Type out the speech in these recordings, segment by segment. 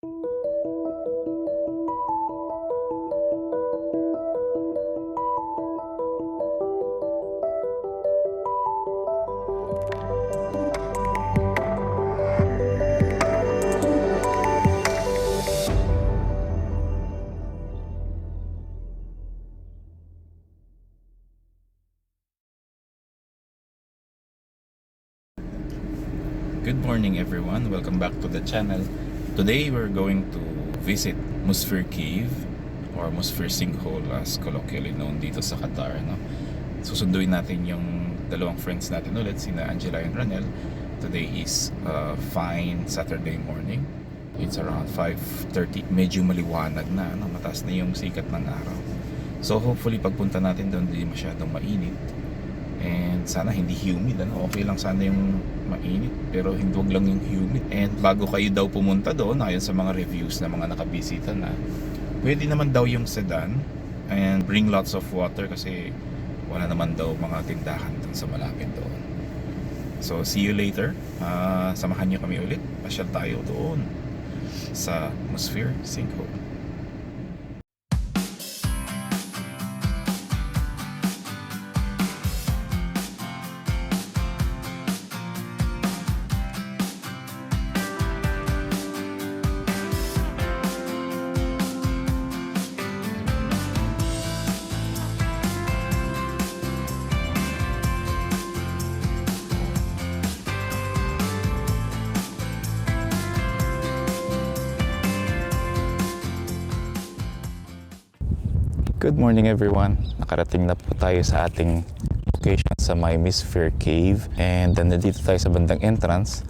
Good morning everyone, welcome back to the channel. Today we're going to visit Musfir Cave or Musfir Sinkhole as colloquially known dito sa Qatar, no? Susunduin natin yung dalawang friends natin ulit, sina Angela and Ranel. Today is fine Saturday morning. It's around 5:30, medyo maliwanag na, no? Mataas na yung sikat ng araw. So hopefully pagpunta natin doon hindi masyadong mainit. And sana hindi humid, ano? Okay lang sana yung mainit, pero hindi, wag lang yung humid. And bago kayo daw pumunta doon, ayon sa mga reviews na mga nakabisita na, pwede naman daw yung sedan and bring lots of water kasi wala naman daw mga tindahan doon sa malapit doon. So see you later. Samahan nyo kami ulit, pasyal tayo doon sa Musfir Sinkhole. Good morning everyone. Nakarating na po tayo sa ating location sa may Musfir Cave. And nandito tayo sa bandang entrance.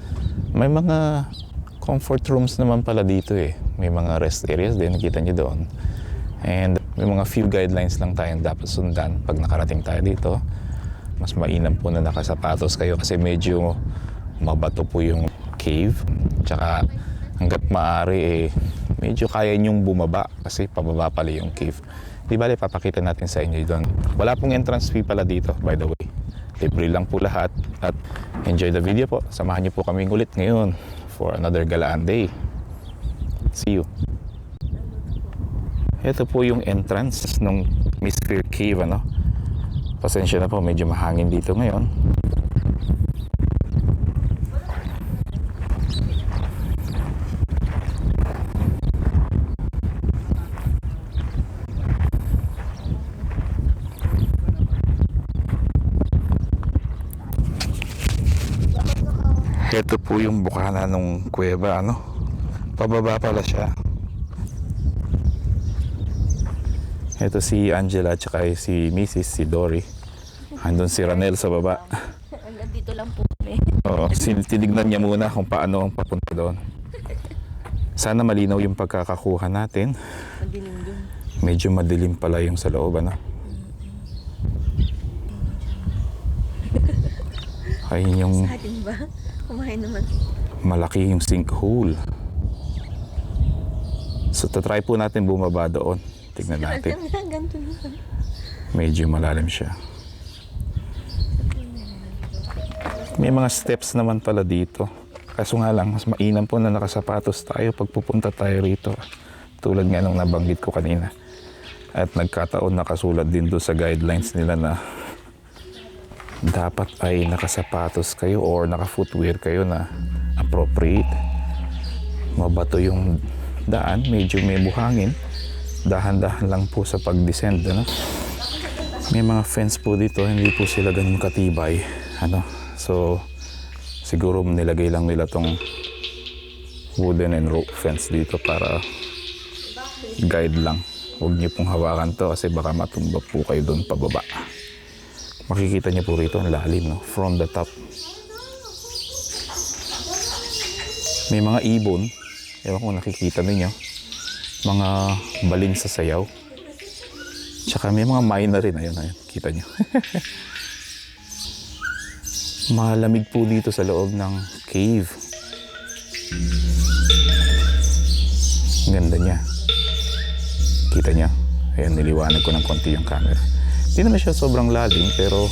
May mga comfort rooms naman pala dito eh. May mga rest areas din, nakita nyo doon. And may mga few guidelines lang tayong dapat sundan pag nakarating tayo dito. Mas mainam po na nakasapatos kayo kasi medyo mabato po yung cave. Tsaka hanggat maaari eh, medyo kaya nyong bumaba kasi pababa pala yung cave. Di bale, papakita natin sa inyo doon. Wala pong entrance fee pala dito, by the way. Libre lang po lahat. At enjoy the video po. Samahan niyo po kami ulit ngayon for another galaan day. See you. Ito po yung entrance ng Musfir Cave, ano? Pasensya na po, medyo mahangin dito ngayon. Ito po yung bukana ng kuweba, ano? Pababa pala siya. Ito si Angela at saka si Mrs. si Dory. Andun si Ranel sa baba. Dito lang po kami. Oo, tinignan niya muna kung paano ang papunta doon. Sana malinaw yung pagkakakuha natin. Madilim dun. Medyo madilim pala yung sa loob, ano? Ayun yung Sa atin ba? Kumain naman. malaki yung sinkhole. So tatry po natin bumaba doon. Tignan natin. Ganito naman. Medyo malalim siya. May mga steps naman pala dito. Kaso nga lang, mas mainam po na nakasapatos tayo pag pupunta tayo rito. Tulad nga nung nabanggit ko kanina. At nagkataon nakasulat din doon sa guidelines nila na dapat ay nakasapatos kayo or naka-footwear kayo na appropriate. Mabato yung daan, medyo may buhangin. Dahan-dahan lang po sa pag-descend, ano? May mga fence po dito, hindi po sila ganun katibay, ano? So, siguro nilagay lang nila tong wooden and rope fence dito para guide lang. Huwag niyo pong hawakan to kasi baka matumba po kayo doon pababa. Makikita niyo po rito ang lalim, no? From the top. May mga ibon. Ewan kung nakikita ninyo. Mga balin sa sayaw. Tsaka may mga mine rin. Ayun, ayun. Kita niyo. Malamig po dito sa loob ng cave. Ganda niya. Kita niyo? Ayan, niliwanag ko ng konti yung camera. Hindi naman siya sobrang lalim, pero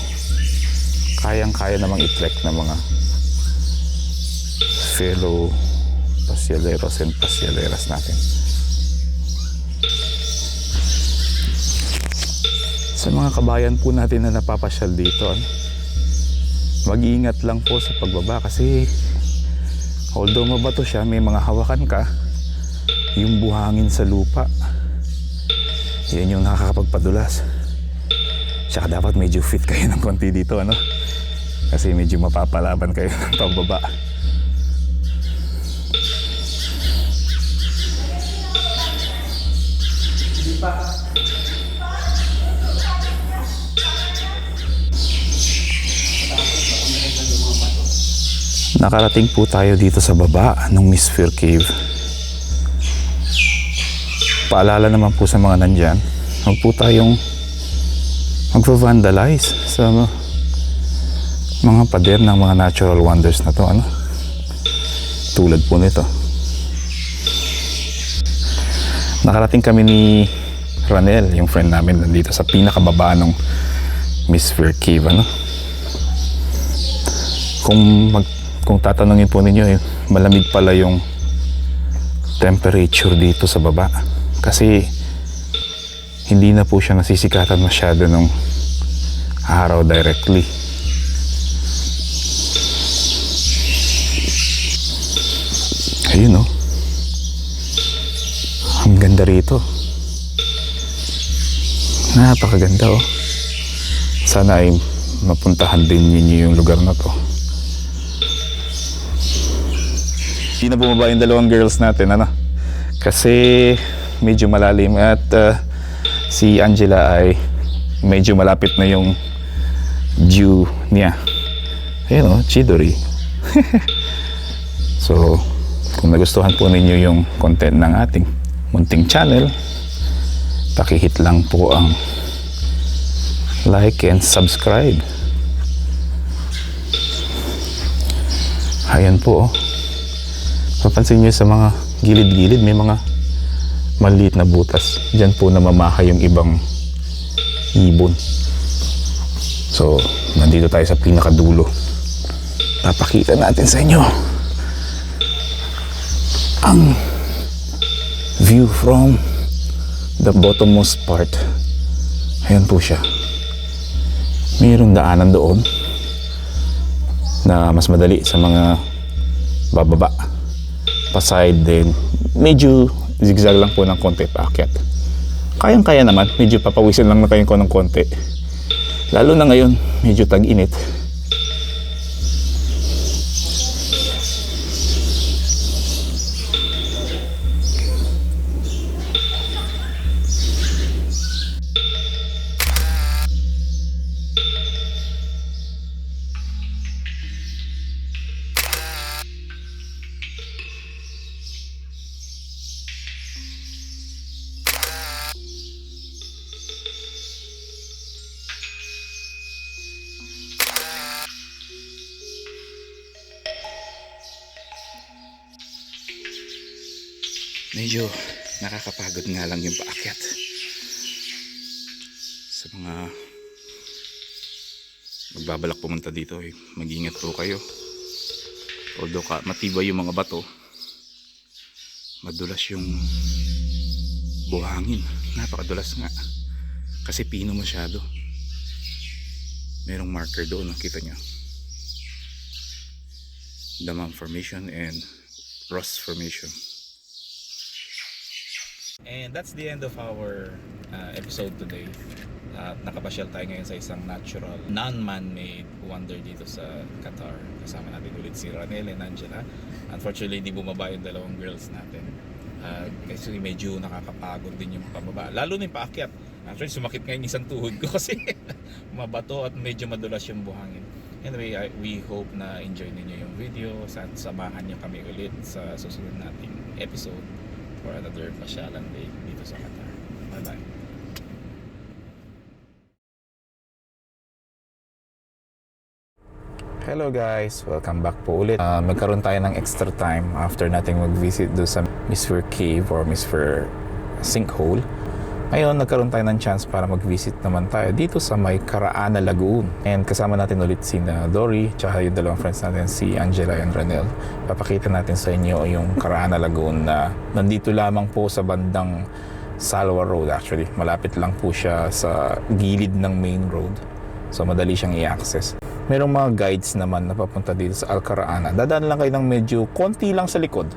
kayang-kaya namang i-trek ng mga fellow pasyaleros and pasyaleras natin. Sa mga kabayan po natin na napapasyal dito, mag-iingat lang po sa pagbaba kasi although mabato siya, may mga hawakan ka, yung buhangin sa lupa, yan yung nakakapagpadulas. Tsaka dapat medyo fit kayo ng konti dito, kasi medyo mapapalaban kayo ng pababa. Nakarating po tayo dito sa baba ng Misfir Cave. Paalala naman po sa mga nandyan, huwag po tayong magpa-vandalize sa mga pader ng mga natural wonders na to, tulad po nito. Nakarating kami ni Ranel, yung friend namin, nandito sa pinakababa ng Misfir Cave, Kung tatanungin po ninyo, malamig pala yung temperature dito sa baba. Kasi hindi na po siya nasisikatan masyado ng araw directly. Ayun, ang ganda rito. Napakaganda, Sana ay mapuntahan din ninyo yung lugar na to. Hindi na bumaba yung dalawang girls natin, kasi medyo malalim at si Angela ay medyo malapit na yung due niya. Ayun, Chidori. So, kung nagustuhan po ninyo yung content ng ating munting channel, pakihit lang po ang like and subscribe. Ayan po, papansin nyo sa mga gilid-gilid, may mga maliit na butas. Diyan po namamaha yung ibang ibon. So, nandito tayo sa pinakadulo. Papakita natin sa inyo ang view from the bottommost part. Ayan po siya. Mayroong daanan doon na mas madali sa mga bababa. Pa-side din, medyo zigzag lang po ng konti paakyat. Kayang-kaya naman, medyo papawisin lang na kayo ko ng konti. Lalo na ngayon, medyo tag-init. Medyo nakakapagod nga lang yung paakyat. Sa mga magbabalak pumunta dito, mag-ingat po kayo. Although matibay yung mga bato, madulas yung buhangin. Napakadulas nga. Kasi pino masyado. Merong marker doon, nakita nyo. Damam Formation and Ross Formation. And that's the end of our episode today. Nakapasyal tayo ngayon sa isang natural, non-man-made wonder dito sa Qatar. Kasama natin ulit si Ranel and Angela. Unfortunately, di bumaba yung dalawang girls natin. Kasi medyo nakakapagod din yung pababa. Lalo na yung paakyat. Actually, sumakit ngayon isang tuhod ko kasi mabato at medyo madulas yung buhangin. Anyway, we hope na enjoy ninyo yung video. Samahan nyo kami ulit sa susunod nating episode for another pasyalan day dito sa Qatar. Bye-bye. Hello guys! Welcome back po ulit. Magkaroon tayo ng extra time after nating mag-visit do sa Misfir Cave or Misfir Sinkhole. Ngayon, nagkaroon tayo ng chance para mag-visit naman tayo dito sa may Caraana Lagoon. And kasama natin ulit si Dory, tsaka yung dalawang friends natin, si Angela and Ranel. Papakita natin sa inyo yung Caraana Lagoon na nandito lamang po sa bandang Salwa Road actually. Malapit lang po siya sa gilid ng main road. So, madali siyang i-access. Merong mga guides naman na papunta dito sa Alcaraana. Dadaan lang kayo ng medyo konti lang sa likod.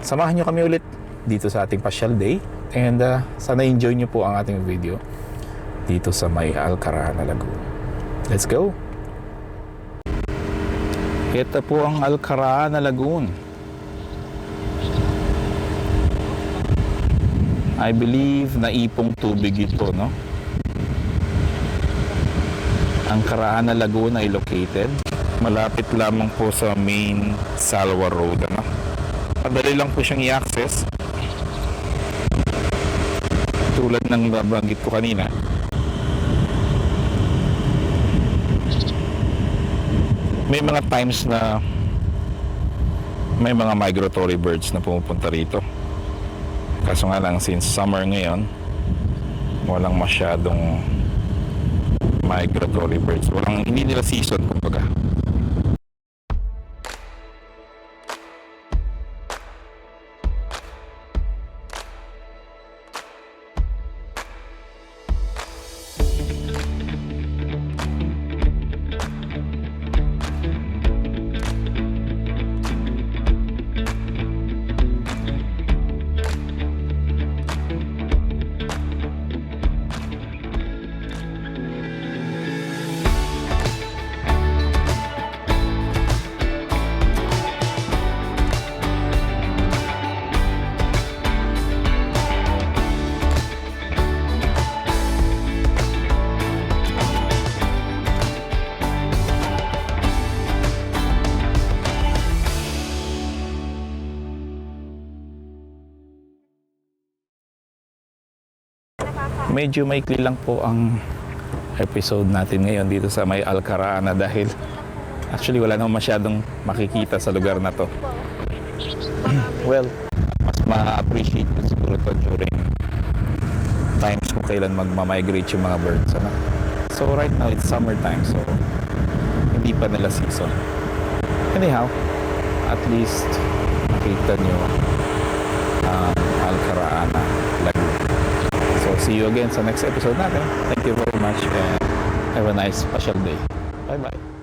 Samahan nyo kami ulit dito sa ating pasyal day. And sana enjoy nyo po ang ating video dito sa may Alcaraana Lagoon. Let's go! Ito po ang Alcaraana Lagoon. I believe naipong tubig ito, no? Ang Caraana Lagoon ay located malapit lamang po sa main Salwa Road, ano? Madali lang po siyang i-access. Tulad ng nabanggit ko kanina, may mga times na may mga migratory birds na pumupunta rito. Kaso nga lang, since summer ngayon, walang masyadong migratory birds. Hindi nila season, kumbaga. Medyo maikli lang po ang episode natin ngayon dito sa may Alcaraana dahil actually wala naman masyadong makikita sa lugar na to. Well, mas ma-appreciate ko siguro to during times kung kailan magmamigrate yung mga birds, ano? So right now it's summertime, so hindi pa nila season. Anyhow, at least makita nyo ang Alcaraana Lagoon. So see you again sa next episode natin. Thank you very much and have a nice special day. Bye bye.